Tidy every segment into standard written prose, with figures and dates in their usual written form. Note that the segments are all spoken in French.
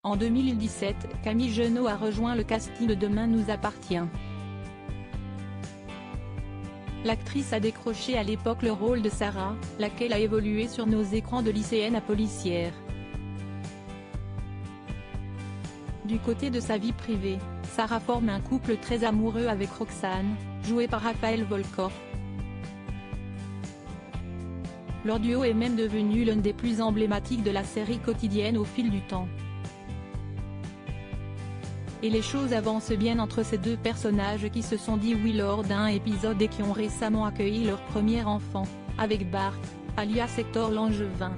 En 2017, Camille Genot a rejoint le casting de Demain nous appartient. L'actrice a décroché à l'époque le rôle de Sarah, laquelle a évolué sur nos écrans de lycéenne à policière. Du côté de sa vie privée, Sarah forme un couple très amoureux avec Roxane, jouée par Raphaël Volkov. Leur duo est même devenu l'un des plus emblématiques de la série quotidienne au fil du temps. Et les choses avancent bien entre ces deux personnages qui se sont dit oui lors d'un épisode et qui ont récemment accueilli leur premier enfant, avec Bart, alias Hector Langevin.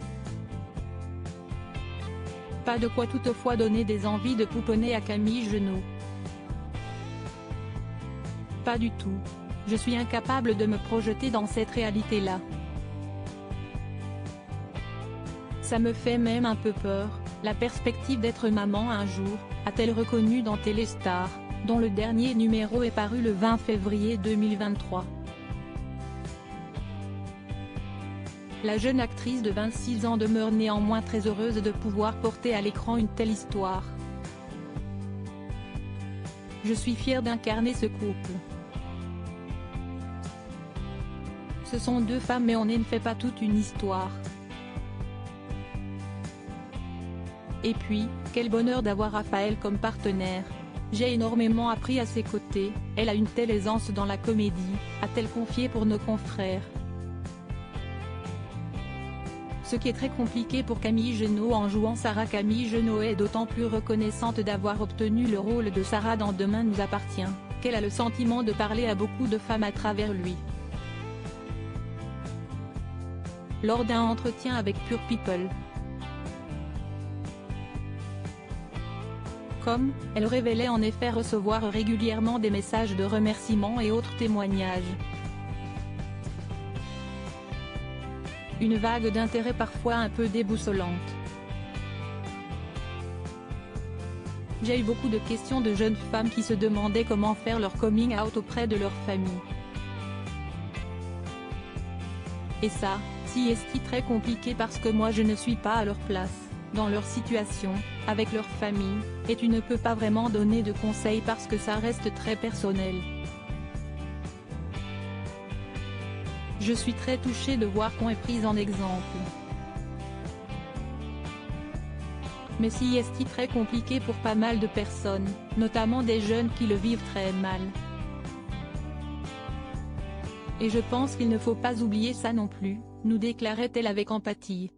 Pas de quoi toutefois donner des envies de pouponner à Camille Genot. Pas du tout. Je suis incapable de me projeter dans cette réalité-là. Ça me fait même un peu peur, la perspective d'être maman un jour, a-t-elle reconnu dans Téléstar, dont le dernier numéro est paru le 20 février 2023. La jeune actrice de 26 ans demeure néanmoins très heureuse de pouvoir porter à l'écran une telle histoire. Je suis fière d'incarner ce couple. Ce sont deux femmes mais on ne fait pas toute une histoire. Et puis, quel bonheur d'avoir Raphaël comme partenaire. J'ai énormément appris à ses côtés, elle a une telle aisance dans la comédie, a-t-elle confié pour nos confrères. Ce qui est très compliqué pour Camille Genot en jouant Sarah. Camille Genot est d'autant plus reconnaissante d'avoir obtenu le rôle de Sarah dans Demain nous appartient, qu'elle a le sentiment de parler à beaucoup de femmes à travers lui. Lors d'un entretien avec Pure People. Elle révélait en effet recevoir régulièrement des messages de remerciements et autres témoignages. Une vague d'intérêt parfois un peu déboussolante. J'ai eu beaucoup de questions de jeunes femmes qui se demandaient comment faire leur coming out auprès de leur famille. Et ça, si est très compliqué parce que moi je ne suis pas à leur place, dans leur situation, avec leur famille, et tu ne peux pas vraiment donner de conseils parce que ça reste très personnel. Je suis très touchée de voir qu'on est prise en exemple. Mais si est très compliqué pour pas mal de personnes, notamment des jeunes qui le vivent très mal. Et je pense qu'il ne faut pas oublier ça non plus, nous déclarait-elle avec empathie.